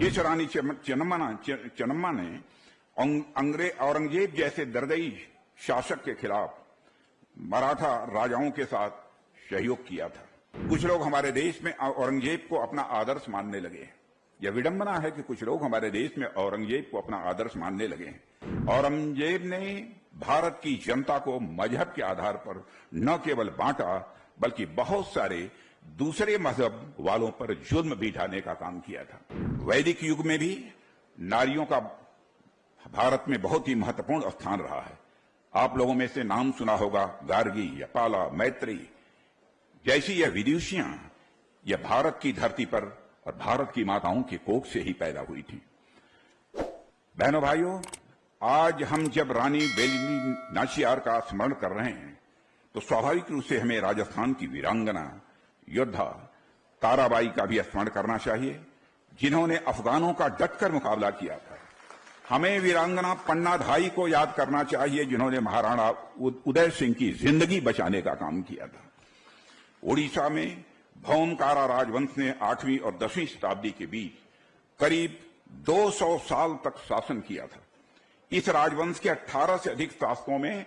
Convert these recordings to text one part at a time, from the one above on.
जिस रानी चेन्नम्मा ने औरंगजेब जैसे दर्दई शासक के खिलाफ मराठा राजाओं के साथ सहयोग किया था, कुछ लोग हमारे देश में औरंगजेब को अपना आदर्श मानने लगे। यह विडंबना है कि कुछ लोग हमारे देश में औरंगजेब को अपना आदर्श मानने लगे। औरंगजेब ने भारत की जनता को मजहब के आधार पर न केवल बांटा, बल्कि बहुत सारे दूसरे मजहब वालों पर जुल्म भी ढाने का काम किया था। वैदिक युग में भी नारियों का भारत में बहुत ही महत्वपूर्ण स्थान रहा है। आप लोगों में से नाम सुना होगा गार्गी, यपाला, मैत्री जैसी यह विदुषियां यह भारत की धरती पर और भारत की माताओं की कोख से ही पैदा हुई थी। बहनों भाइयों, आज हम जब रानी वेलुनी नाचियार का स्मरण कर रहे हैं तो स्वाभाविक रूप से हमें राजस्थान की वीरांगना योद्धा ताराबाई का भी स्मरण करना चाहिए, जिन्होंने अफगानों का डटकर मुकाबला किया था। हमें वीरांगना पन्नाधाई को याद करना चाहिए, जिन्होंने महाराणा उदय सिंह की जिंदगी बचाने का काम किया था। ओडिशा में भौमकारा राजवंश ने 8वीं और 10वीं शताब्दी के बीच करीब 200 साल तक शासन किया था। इस राजवंश के 18 से अधिक शासकों में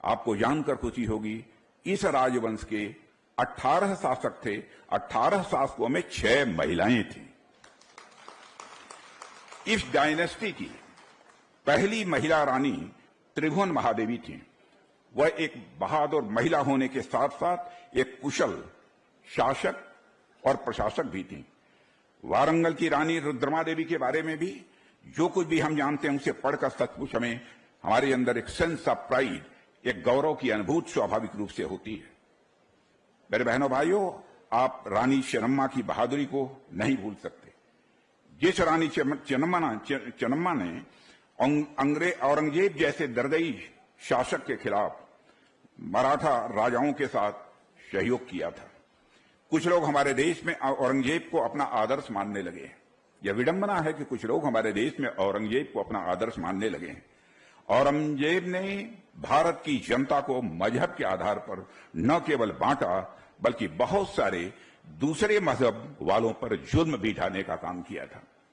आपको जानकर खुशी होगी, इस राजवंश के 18 शासक थे, 18 शासकों में 6 महिलाएं थीं। इस डायनेस्टी की पहली महिला रानी त्रिभुवन महादेवी थी। वह एक बहादुर महिला होने के साथ साथ एक कुशल शासक और प्रशासक भी थी। वारंगल की रानी रुद्रमा देवी के बारे में भी जो कुछ भी हम जानते हैं उसे पढ़कर सचमुच हमें हमारे अंदर एक सेंस ऑफ प्राइड, एक गौरव की अनुभूति स्वाभाविक रूप से होती है। मेरे बहनों भाइयों, आप रानी चेन्नम्मा की बहादुरी को नहीं भूल सकते। जिस रानी चेन्नम्मा ने औरंगजेब जैसे दर्दई शासक के खिलाफ मराठा राजाओं के साथ सहयोग किया था, कुछ लोग हमारे देश में औरंगजेब को अपना आदर्श मानने लगे। यह विडंबना है कि कुछ लोग हमारे देश में औरंगजेब को अपना आदर्श मानने लगे। औरंगजेब ने भारत की जनता को मजहब के आधार पर न केवल बांटा, बल्कि बहुत सारे दूसरे मजहब वालों पर जुल्म भी ढाने का काम किया था।